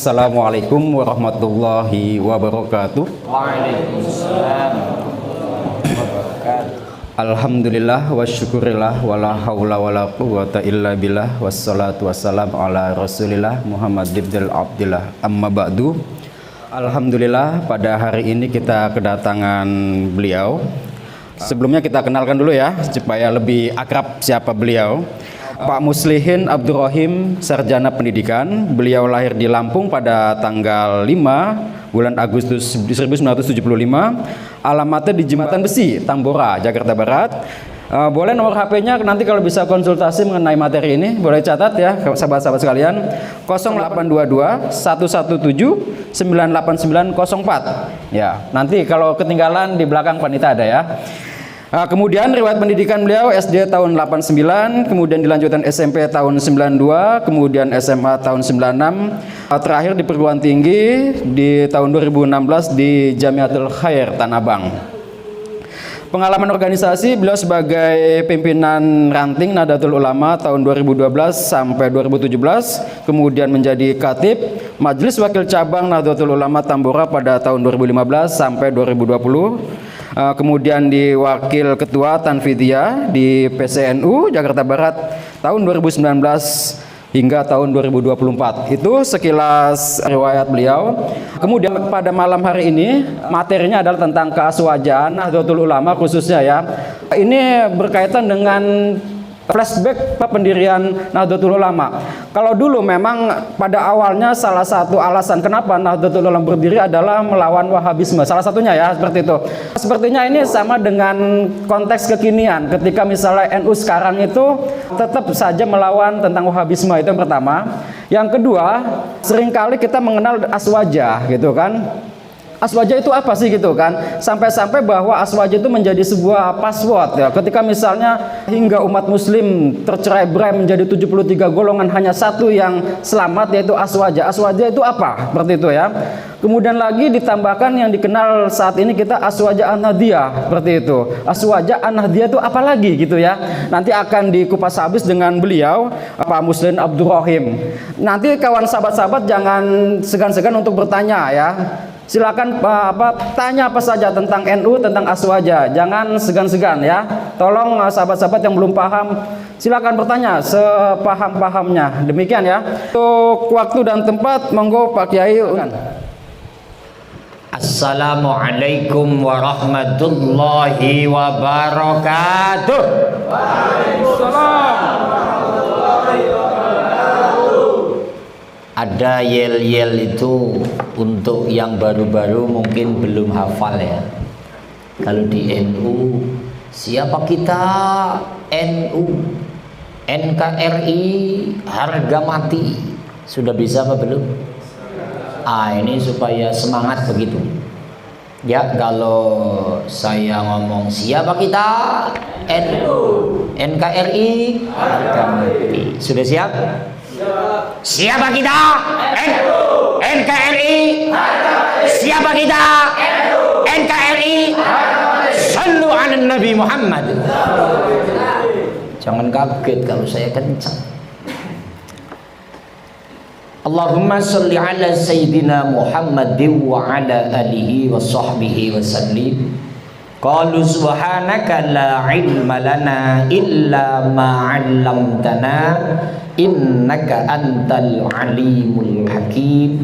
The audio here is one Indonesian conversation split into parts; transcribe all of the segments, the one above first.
Assalamualaikum warahmatullahi wabarakatuh. Waalaikumsalam wabarakatuh. Alhamdulillah wa syukurillah wala haula wala quwwata illa billah wassalatu wassalam ala rasulillah Muhammad ibn Abdillah amma ba'du. Alhamdulillah pada hari ini kita kedatangan beliau. Sebelumnya kita kenalkan dulu ya supaya lebih akrab siapa beliau. Pak Muslihin Abdurrahim, sarjana pendidikan. Beliau lahir di Lampung pada tanggal 5 bulan Agustus 1975. Alamatnya di Jembatan Besi, Tambora, Jakarta Barat. Boleh nomor HP-nya nanti kalau bisa konsultasi mengenai materi ini, boleh catat ya sahabat-sahabat sekalian. 0822 117 98904. Ya, nanti kalau ketinggalan di belakang panitia ada ya. Kemudian riwayat pendidikan beliau SD tahun 89, kemudian dilanjutkan SMP tahun 92, kemudian SMA tahun 96, terakhir di perguruan tinggi di tahun 2016 di Jamiatul Khair Tanah Abang. Pengalaman organisasi beliau sebagai pimpinan ranting Nahdlatul Ulama tahun 2012 sampai 2017, kemudian menjadi Khatib Majelis Wakil Cabang Nahdlatul Ulama Tambora pada tahun 2015 sampai 2020. Kemudian di Wakil Ketua Tanfidiyah di PCNU Jakarta Barat tahun 2019 hingga tahun 2024. Itu sekilas riwayat beliau. Kemudian pada malam hari ini materinya adalah tentang keaswajaan Nahdlatul Ulama khususnya ya. Ini berkaitan dengan flashback pendirian Nahdlatul Ulama. Kalau dulu memang pada awalnya salah satu alasan kenapa Nahdlatul Ulama berdiri adalah melawan Wahabisme. Salah satunya ya seperti itu. Sepertinya ini sama dengan konteks kekinian. Ketika misalnya NU sekarang itu tetap saja melawan tentang Wahabisme, itu yang pertama. Yang kedua, seringkali kita mengenal aswaja gitu kan. Aswaja itu apa sih gitu kan? Sampai-sampai bahwa aswaja itu menjadi sebuah password ya. Ketika misalnya hingga umat muslim tercerai-berai menjadi 73 golongan, hanya satu yang selamat yaitu aswaja. Aswaja itu apa? Seperti itu ya. Kemudian lagi ditambahkan yang dikenal saat ini kita aswaja an-nahdiyah, seperti itu. Aswaja an-nahdiyah itu apa lagi gitu ya. Nanti akan dikupas habis dengan beliau Pak Muslihin Abdurrahim. Nanti kawan sahabat-sahabat jangan segan-segan untuk bertanya ya. Silakan tanya apa saja tentang NU, tentang aswaja. Jangan segan-segan ya. Tolong sahabat-sahabat yang belum paham, silakan bertanya sepaham-pahamnya. Demikian ya. Untuk waktu dan tempat, monggo Pak Kiai. Assalamualaikum warahmatullahi wabarakatuh. Waalaikumsalam. Ada yel-yel itu untuk yang baru-baru mungkin belum hafal ya. Kalau di NU, siapa kita? NU, NKRI, harga mati. Sudah bisa apa belum? Ini supaya semangat begitu. Ya, kalau saya ngomong siapa kita? NU, NKRI, harga mati. Sudah siap? Siapa kita? NU, NKRI. Siapa kita? NU, NKRI. Sallu ala Nabi Muhammad. Jangan kaget kalau saya kencang. Allahumma salli ala Sayyidina Muhammadin wa ala alihi wa sahbihi wa sallim. Qalu subhanaka la ilma lana illa ma 'allamtana innaka antal alimul hakim.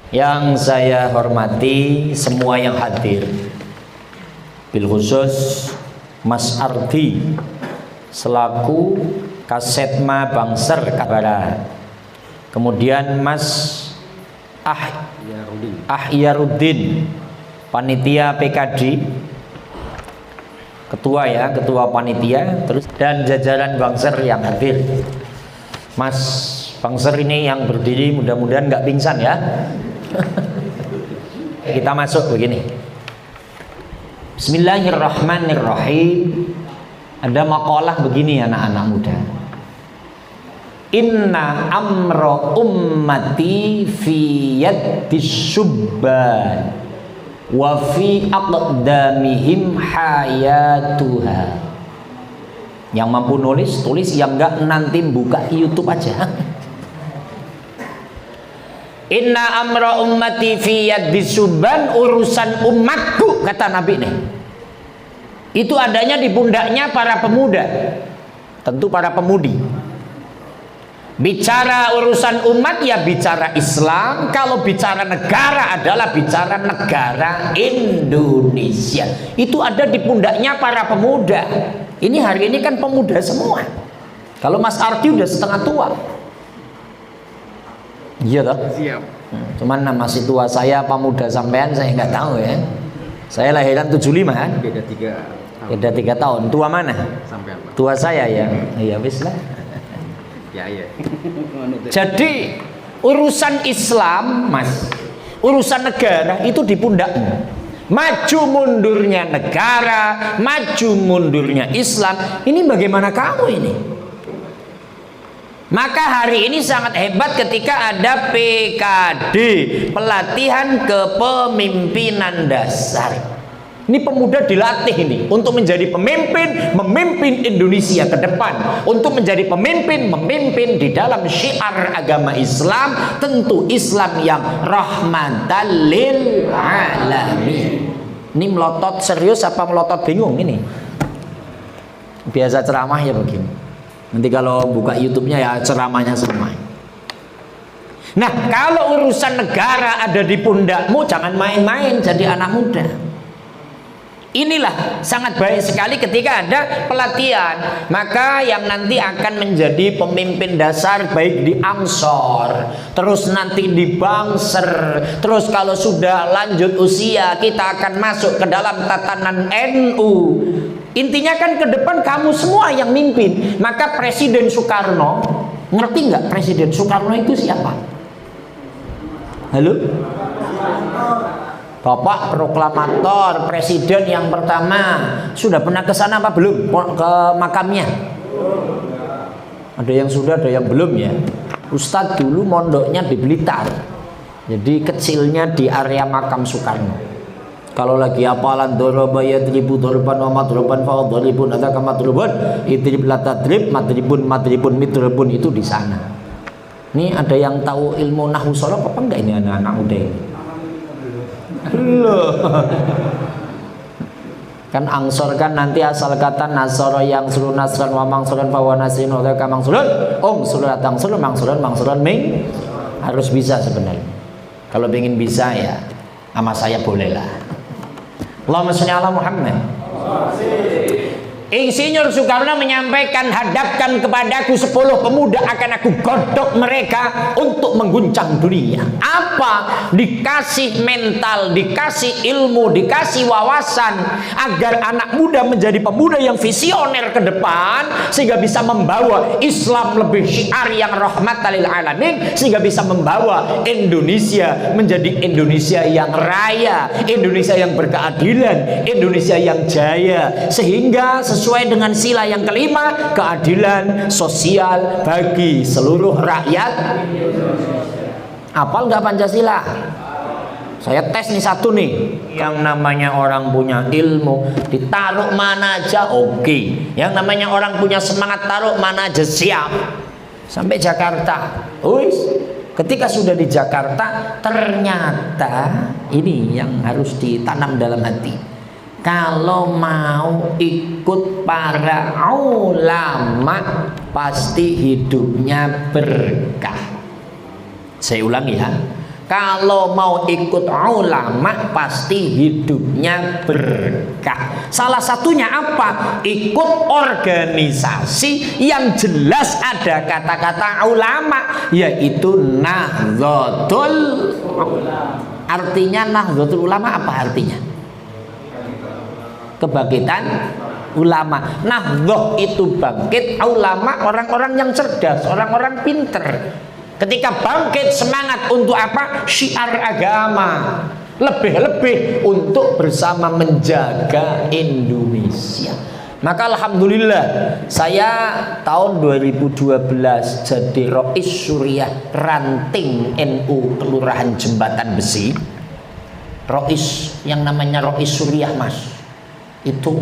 Yang saya hormati semua yang hadir, bil khusus Mas Ardi selaku Kasetma Bangser Kabara, kemudian Mas Ahyaruddin panitia PKD, ketua ya, ketua panitia, terus dan jajaran Bangser yang hadir. Mas Bangser ini yang berdiri mudah-mudahan nggak pingsan ya. Kita masuk begini. Bismillahirrahmanirrahim. Ada makalah begini anak-anak muda. Inna amra ummati fi yaddis subban wa fi aqdamihim hayatuha. Yang mampu nulis, tulis. Yang enggak nanti buka YouTube aja. Inna amra ummati fi yaddi subban, urusan umatku, kata Nabi nih, itu adanya di pundaknya para pemuda, tentu para pemudi. Bicara urusan umat ya bicara Islam, kalau bicara negara adalah bicara negara Indonesia. Itu ada di pundaknya para pemuda. Ini hari ini kan pemuda semua. Kalau Mas Ardi udah setengah tua. Iya toh? Siap. Cuman masih tua saya apa muda sampean saya nggak tahu ya. Saya lahiran 75 kan? Beda 3 tahun. Beda 3 tahun. Tua mana? Sampai apa? Tua saya ya. Iya wis lah. Ya. Jadi urusan Islam, Mas, urusan negara itu di pundakmu. Maju mundurnya negara, maju mundurnya Islam, ini bagaimana kamu ini? Maka hari ini sangat hebat ketika ada PKD, pelatihan kepemimpinan dasar. Ini pemuda dilatih ini untuk menjadi pemimpin, memimpin Indonesia ke depan, untuk menjadi pemimpin, memimpin di dalam syiar agama Islam, tentu Islam yang rahmatan lil alamin. Ini melotot serius apa melotot bingung ini? Biasa ceramah ya begini. Nanti kalau buka YouTube-nya ya ceramahnya semua. Nah, kalau urusan negara ada di pundakmu, jangan main-main jadi anak muda. Inilah sangat baik sekali ketika ada pelatihan. Maka yang nanti akan menjadi pemimpin dasar baik di Ansor, terus nanti di Bangser, terus kalau sudah lanjut usia kita akan masuk ke dalam tatanan NU. Intinya kan ke depan kamu semua yang mimpin. Maka Presiden Soekarno, ngerti nggak Presiden Soekarno itu siapa? Halo? Bapak proklamator, presiden yang pertama. Sudah pernah ke sana apa belum? Ke makamnya? Ada yang sudah, ada yang belum ya. Ustadz dulu mondoknya di Blitar. Jadi kecilnya di area makam Soekarno. Kalau lagi hafalan doraba yadribu dorban wa madroban fa doribun ada kama madroban idrib la tadrib madribun midribun itu di sana. Ini ada yang tahu ilmu nahwu shorof apa enggak ini anak-anak muda ini? Loh. Kan Ansor kan nanti asal kata nasoro yang suruh nasran wa mangsuran fa wa nasrin wa ka mangsuran surat angsuran mangsuran ming harus bisa sebenarnya. Kalau ingin bisa ya sama saya boleh lah. Allahumma sholli ala Muhammad. Insinyur Soekarno menyampaikan, hadapkan kepadaku 10 pemuda akan aku godok mereka untuk mengguncang dunia. Apa? Dikasih mental, dikasih ilmu, dikasih wawasan agar anak muda menjadi pemuda yang visioner ke depan, sehingga bisa membawa Islam lebih syiar yang rahmatan lil alamin, sehingga bisa membawa Indonesia menjadi Indonesia yang raya, Indonesia yang berkeadilan, Indonesia yang jaya, sehingga sesuai dengan sila yang kelima, keadilan sosial bagi seluruh rakyat. Hafal nggak Pancasila? Saya tes nih satu nih. Yang namanya orang punya ilmu ditaruh mana aja oke. Yang namanya orang punya semangat taruh mana aja siap. Sampai Jakarta. Uis. Ketika sudah di Jakarta, ternyata ini yang harus ditanam dalam hati. Kalau mau ikut para ulama, pasti hidupnya berkah. Saya ulangi ya. Kalau mau ikut ulama, pasti hidupnya berkah. Salah satunya apa? Ikut organisasi yang jelas ada kata-kata ulama, yaitu Nahdlatul Ulama. Artinya Nahdlatul Ulama apa artinya? Kebangkitan ulama. Nahdlatul itu bangkit, ulama orang-orang yang cerdas, orang-orang pinter. Ketika bangkit semangat untuk apa? Syiar agama. Lebih-lebih untuk bersama menjaga Indonesia. Maka alhamdulillah saya tahun 2012 jadi Rois Suriah Ranting NU Kelurahan Jembatan Besi. Rois yang namanya Rois Suriah Mas. Itu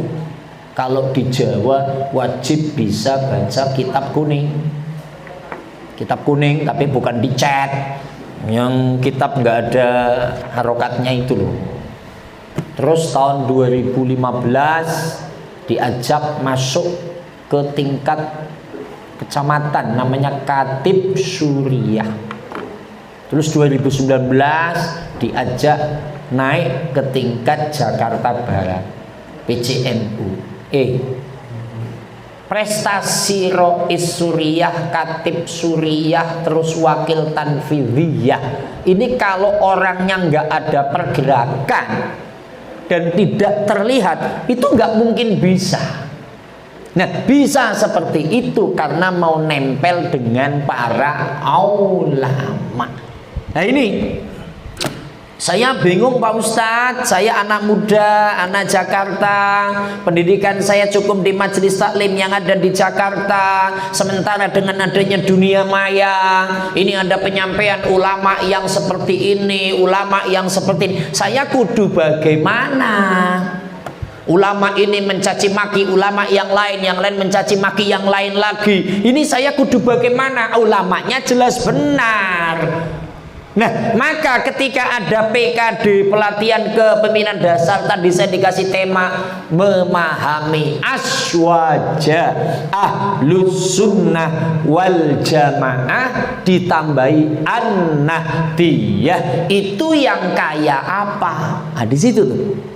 kalau di Jawa wajib bisa baca kitab kuning. Kitab kuning tapi bukan dicat. yang kitab nggak ada harokatnya itu loh. Terus tahun 2015 diajak masuk ke tingkat kecamatan, namanya Katib Suriah. Terus 2019 diajak naik ke tingkat Jakarta Barat, PCNU. Prestasi Rois Suriah, Katib Suriah, terus Wakil Tanfidhiyah. Ini kalau orangnya nggak ada pergerakan dan tidak terlihat, itu nggak mungkin bisa. Nah, bisa seperti itu karena mau nempel dengan para ulama. Nah ini, saya bingung Pak Ustadz, saya anak muda, anak Jakarta, pendidikan saya cukup di majelis taklim yang ada di Jakarta. Sementara dengan adanya dunia maya, ini ada penyampaian ulama yang seperti ini, ulama yang seperti ini. Saya kudu bagaimana? Ulama ini mencaci maki ulama yang lain mencaci maki yang lain lagi. Ini saya kudu bagaimana? Ulamanya jelas benar. Nah, maka ketika ada PKD, pelatihan kepemimpinan dasar, tadi saya dikasih tema memahami aswaja ahlus sunnah wal jamaah, ditambahi an-nahdiyah. Itu yang kayak apa? Nah, di situ tuh.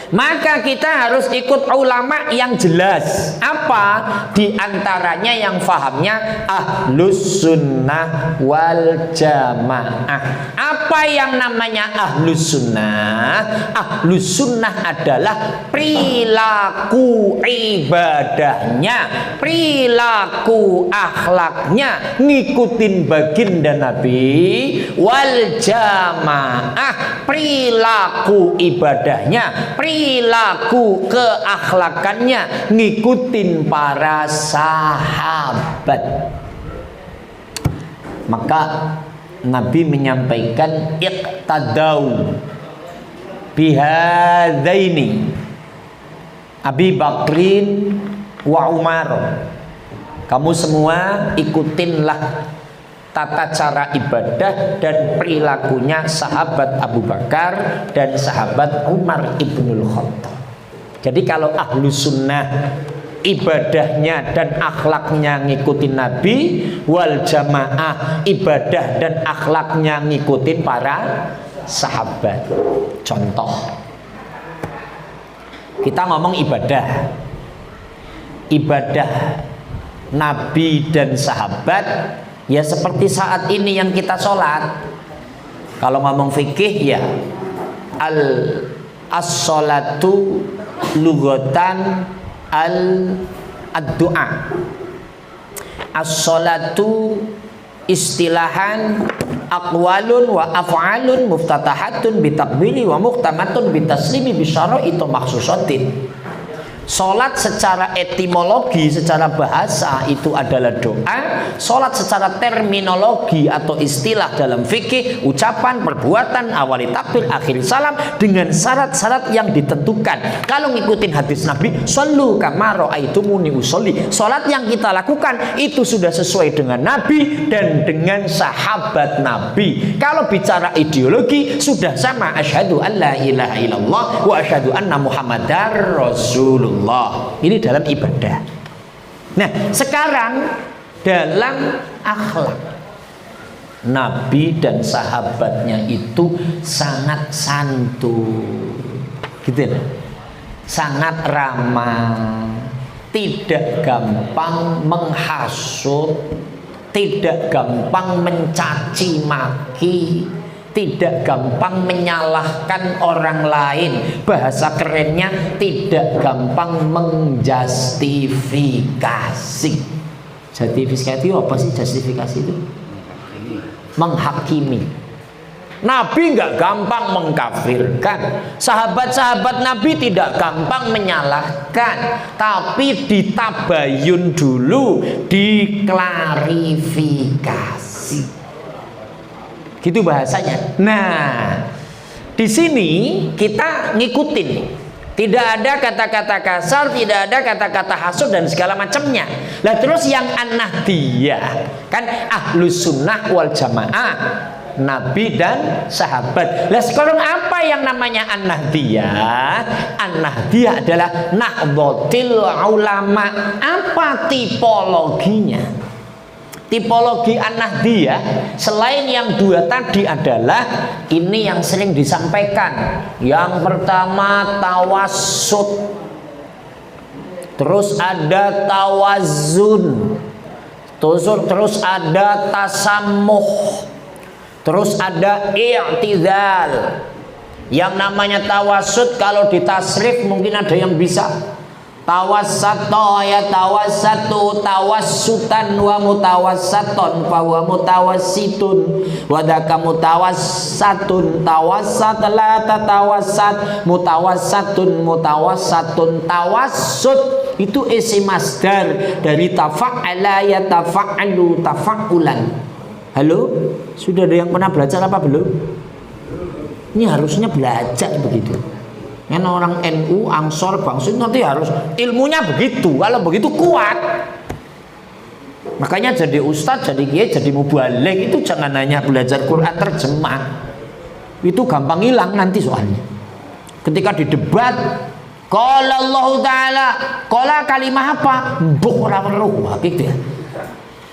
Maka kita harus ikut ulama yang jelas. Apa? Di antaranya yang fahamnya ahlus sunnah wal jamaah. Apa yang namanya ahlus sunnah? Ahlus sunnah adalah perilaku ibadahnya, perilaku akhlaknya, ngikutin baginda Nabi. Wal jamaah, perilaku ibadahnya, perilaku keakhlakannya, ngikutin para sahabat. Maka Nabi menyampaikan iqtadau bihadaini Abi Bakrin wa Umar. Kamu semua ikutinlah tata cara ibadah dan perilakunya sahabat Abu Bakar dan sahabat Umar ibnul Khattab. Jadi kalau ahlu sunnah ibadahnya dan akhlaknya ngikutin Nabi, wal jamaah ibadah dan akhlaknya ngikutin para sahabat. Contoh, kita ngomong ibadah Nabi dan sahabat. Ya seperti saat ini yang kita sholat. Kalau ngomong fikih ya as-sholatu lughatan ad-du'a. As-sholatu istilahan aqwalun wa af'alun muftatahatun bitakbili wa muhtamatun bitaslimi bisyara'itu makhsusatin. Sholat secara etimologi, secara bahasa itu adalah doa. Sholat secara terminologi atau istilah dalam fikih, ucapan, perbuatan, awali takbir, akhir salam dengan syarat-syarat yang ditentukan. Kalau ngikutin hadis Nabi, shollu kama ra'aitumuni usolli. Sholat yang kita lakukan itu sudah sesuai dengan Nabi dan dengan sahabat Nabi. Kalau bicara ideologi sudah sama, asyhadu an la ilaha illallah wa asyhadu anna muhammadar rasulullah. Ini dalam ibadah. Nah, sekarang dalam akhlak, Nabi dan sahabatnya itu sangat santun, gitu ya? Sangat ramah, tidak gampang menghasut, tidak gampang mencaci maki, tidak gampang menyalahkan orang lain. Bahasa kerennya tidak gampang menjustifikasi. Justifikasi itu apa sih? Justifikasi itu menghakimi. Nabi nggak gampang mengkafirkan, sahabat-sahabat Nabi tidak gampang menyalahkan, tapi ditabayun dulu, diklarifikasi. Gitu bahasanya. Nah, di sini kita ngikutin. Tidak ada kata-kata kasar, tidak ada kata-kata hasud dan segala macamnya. Lah terus yang an-nahdiyah kan ahlus sunnah wal jamaah, Nabi dan sahabat. Lah sekarang apa yang namanya an-nahdiyah? An-nahdiyah adalah nahdlatul ulama. Apa tipologinya? Tipologi an-nahdiyah selain yang dua tadi adalah ini yang sering disampaikan. Yang pertama tawassut, terus ada tawazun, terus ada tasammuh, terus ada i'tidal. Yang namanya tawassut kalau ditasrif mungkin ada yang bisa. Tawassato ya tawassatu tawassutan wa mutawassaton fa wa mutawassitun wa dzaka mutawassatun tawassat la tatawassat mutawassatun mutawassatun. Tawassut itu isim masdar dari tafa'ala ya tafa'alu tafa'ulan. Halo, sudah ada yang pernah belajar apa belum? Ini harusnya belajar begitu. Kan orang NU, Ansor, Bangsut nanti harus ilmunya begitu. Kalau begitu kuat. Makanya jadi ustadz, jadi kiai, jadi mubalik itu jangan hanya belajar Quran terjemah. Itu gampang hilang nanti soalnya. Ketika di debat, qala Allah Ta'ala, qala kalimah apa? Mbok ora weruh, gitu ya.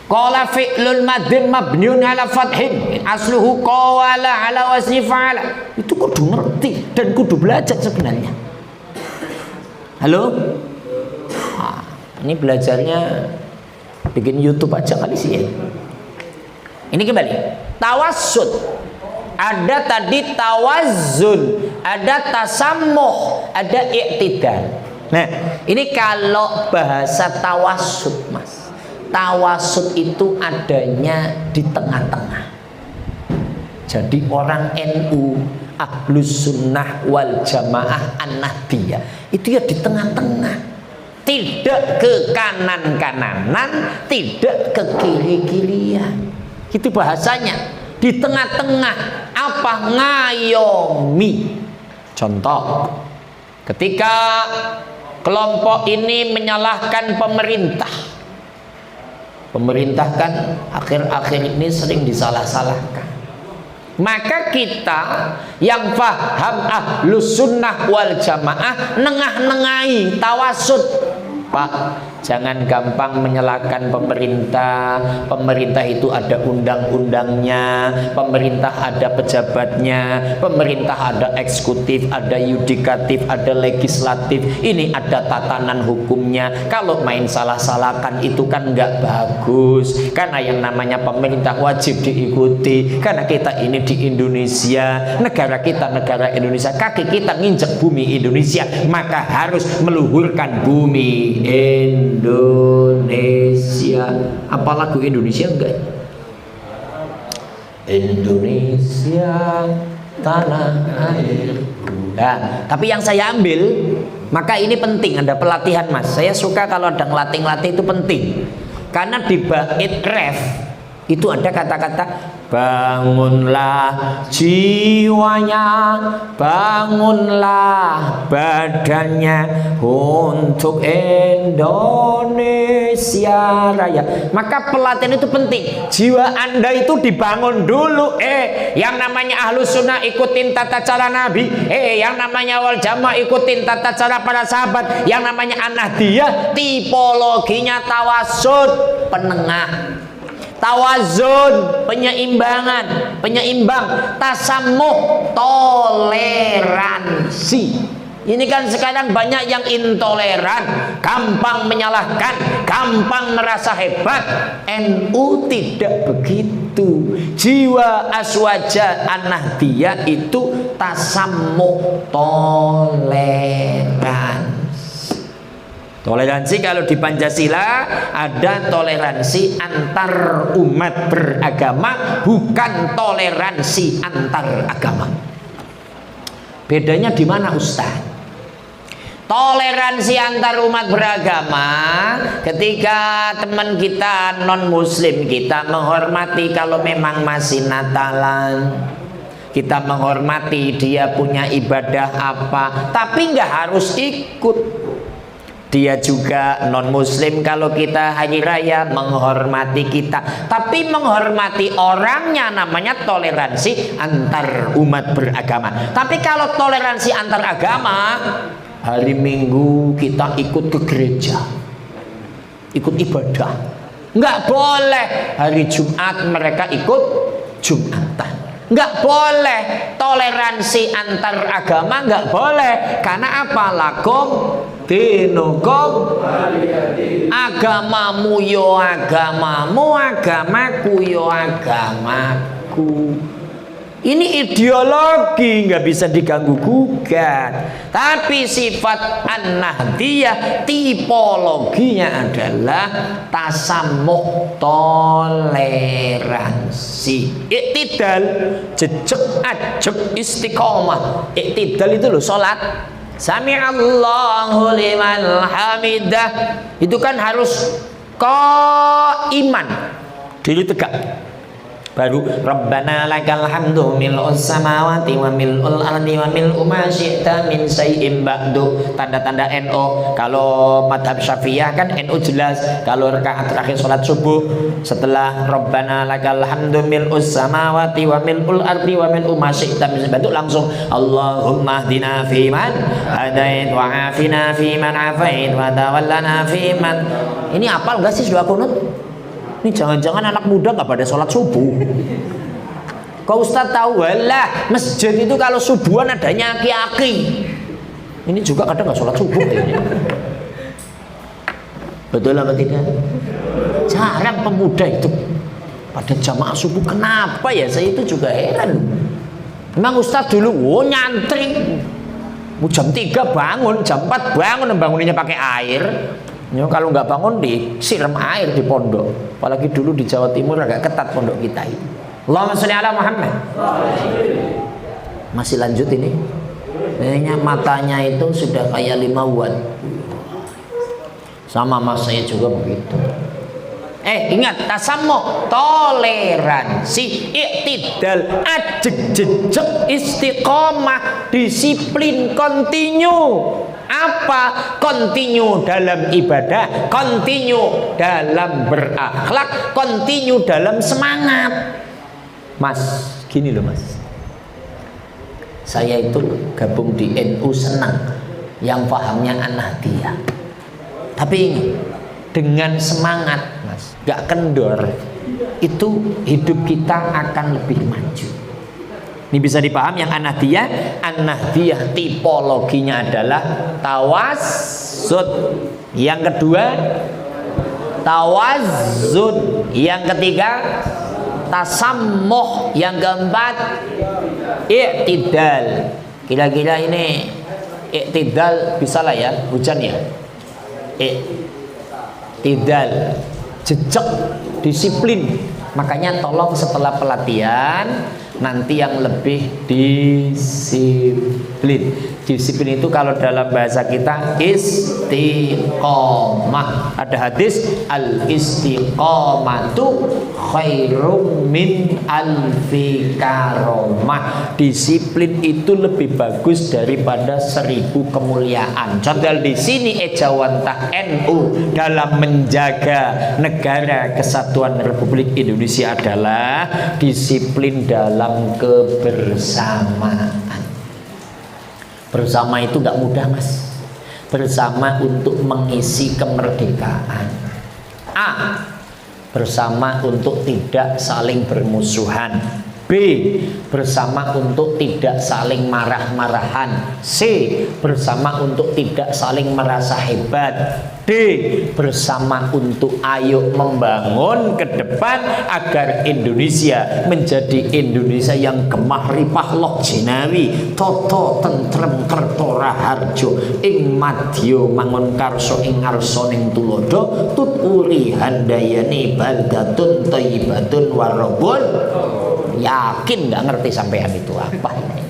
Qala fi'lul madin mabniun ala fathin asluhu qawala ala wasni fa'ala. Itu kudu ngerti dan kudu belajar sebenarnya. Halo? Nah, ini belajarnya bikin YouTube aja kali sih ya. Ini kembali. Tawassut. Ada tadi tawazun, ada tasammuh, ada i'tidal. Nah, ini kalau bahasa tawassut, Mas. Tawassut itu adanya di tengah-tengah. Jadi orang NU, ahlus sunnah wal jamaah an-nahdiyah itu ya di tengah-tengah. Tidak ke kanan-kananan, tidak ke kiri-kirian. Itu bahasanya. Di tengah-tengah. Apa? Ngayomi. Contoh, ketika kelompok ini menyalahkan pemerintah. Pemerintah kan akhir-akhir ini sering disalah-salahkan. Maka kita yang paham ahlus sunnah wal jamaah nengah-nengahi tawassut. Pak, jangan gampang menyalahkan pemerintah. Pemerintah itu ada undang-undangnya, pemerintah ada pejabatnya, pemerintah ada eksekutif, ada yudikatif, ada legislatif. Ini ada tatanan hukumnya. Kalau main salah-salahkan itu kan nggak bagus. Karena yang namanya pemerintah wajib diikuti. Karena kita ini di Indonesia, negara kita negara Indonesia, kaki kita nginjek bumi Indonesia, maka harus meluhurkan bumi Indonesia. Apa lagu Indonesia enggak? Indonesia tanah airku. Nah, tapi yang saya ambil, maka ini penting, ada pelatihan Mas. Saya suka kalau ada ngelatih-ngelatih itu penting. Karena di bait ref itu ada kata-kata bangunlah jiwanya, bangunlah badannya untuk Indonesia Raya. Maka pelatihan itu penting. Jiwa Anda itu dibangun dulu. Yang namanya ahlus sunnah ikutin tata cara Nabi. Yang namanya wal jamaah ikutin tata cara para sahabat. Yang namanya an-nahdiyah tipologinya tawassut, penengah. Tawazun, penyeimbang, tasammuh, toleransi. Ini kan sekarang banyak yang intoleran, gampang menyalahkan, gampang merasa hebat. NU tidak begitu. Jiwa aswaja an-nahdiyah itu tasammuh, toleransi. Toleransi kalau di Pancasila ada toleransi antar umat beragama, bukan toleransi antar agama. Bedanya di mana Ustaz? Toleransi antar umat beragama ketika teman kita non muslim kita menghormati kalau memang masih Natalan. kita menghormati dia punya ibadah apa, tapi nggak harus ikut. Dia juga non muslim, kalau kita hari raya menghormati kita, tapi menghormati orangnya namanya toleransi antar umat beragama. Tapi kalau toleransi antar agama, hari Minggu kita ikut ke gereja, ikut ibadah, nggak boleh. Hari Jumat mereka ikut Jumatan, nggak boleh. Toleransi antar agama nggak boleh. Karena apa? Lakum dinukum, agamamu yo agamamu, agamaku yo agamaku. Ini ideologi, nggak bisa diganggu gugat. Tapi sifat an-nahdiyah, tipologinya adalah tasamuh, toleransi, iktidal, jejak ajak istiqomah. Iktidal itu loh sholat, sami'allahu liman hamidah, itu kan harus qaiman, diri tegak. Baru Rabbana lakal hamdu mil'us samawati wa mil'ul ardi wa mil'u ma syi'ta min syai'in ba'du. Tanda-tanda NO. Kalau madhab Syafi'iyah kan NO jelas. Kalau rakaat terakhir sholat subuh, setelah Rabbana lakal hamdu mil'us samawati wa mil'ul ardi wa mil'u ma syi'ta min syai'in ba'du, langsung Allahumma hdina fiman hadait wa afina fiman afait wa tawallana fiman. Ini apal gak sih doa kunut? Ini jangan-jangan anak muda nggak pada sholat subuh. Kau Ustaz tahu, walah masjid itu kalau subuhan adanya aki-aki. Ini juga kadang nggak sholat subuh kayaknya. Betul apa tidak? Jarang pemuda itu pada jamaah subuh. Kenapa ya? Saya itu juga heran. Memang Ustaz dulu nyantri, jam 3 bangun, jam 4 bangun, banguninnya pakai air. Ya, kalau nggak bangun disiram air di pondok. Apalagi dulu di Jawa Timur agak ketat pondok kita ini. Allahumma sholli ala Muhammad. Masih lanjut ini. Kayaknya matanya itu sudah kayak 5 watt. Sama mas saya juga begitu. Ingat, tasamuh, toleransi, iktidal, ajeg jejeg, istiqomah, disiplin, kontinu. Apa? Kontinu dalam ibadah, kontinu dalam berakhlak, kontinu dalam semangat. Mas, gini loh mas, saya itu gabung di NU senang yang pahamnya an-nahdiyah. Tapi dengan semangat mas, gak kendor, itu hidup kita akan lebih maju. Ini bisa dipaham yang an-nahdiyah. An-nahdiyah tipologinya adalah tawassut. Yang kedua tawazzun. Yang ketiga tasammuh. Yang keempat iktidal. Kira-kira ini iktidal bisa lah ya, hujan ya. Iktidal, jejak, disiplin. Makanya tolong setelah pelatihan nanti yang lebih disiplin. Disiplin itu kalau dalam bahasa kita istiqomah. Ada hadis al istiqomatu khairum min alfi karomah. Disiplin itu lebih bagus daripada 1000 kemuliaan. Contoh di sini ejawantah NU dalam menjaga negara kesatuan Republik Indonesia adalah disiplin dalam kebersamaan. Bersama itu gak mudah mas. Bersama untuk mengisi kemerdekaan. A. Bersama untuk tidak saling bermusuhan. B. Bersama untuk tidak saling marah-marahan. C. Bersama untuk tidak saling merasa hebat. D. Bersama untuk ayo membangun ke depan agar Indonesia menjadi Indonesia yang gemah ripah lok jinawi, toto tentrem kertora harjo, ing madya mangun karso ing ngarsoning tulodo, tuturi handayani baldatun thayyibatun warabun. Yakin nggak ngerti sampean itu apa ini?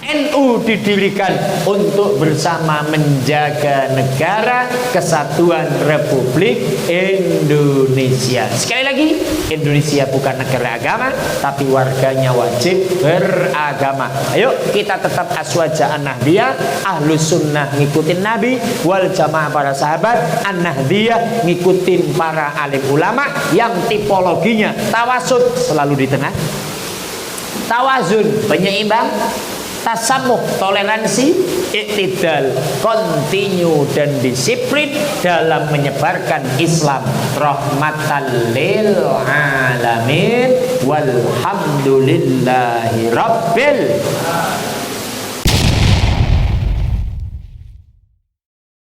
NU didirikan untuk bersama menjaga negara kesatuan Republik Indonesia. Sekali lagi, Indonesia bukan negara agama, tapi warganya wajib beragama. Ayo kita tetap aswaja an-nahdiyah, ahlus sunnah ngikutin Nabi, wal jamaah para sahabat, an-nahdiyah ngikutin para alim ulama yang tipologinya tawasud selalu di tengah, tawazun penyeimbang, tasamuh toleransi, iktidal kontinu dan disiplin dalam menyebarkan Islam, rahmatan lil alamin, walhamdulillahi rabbil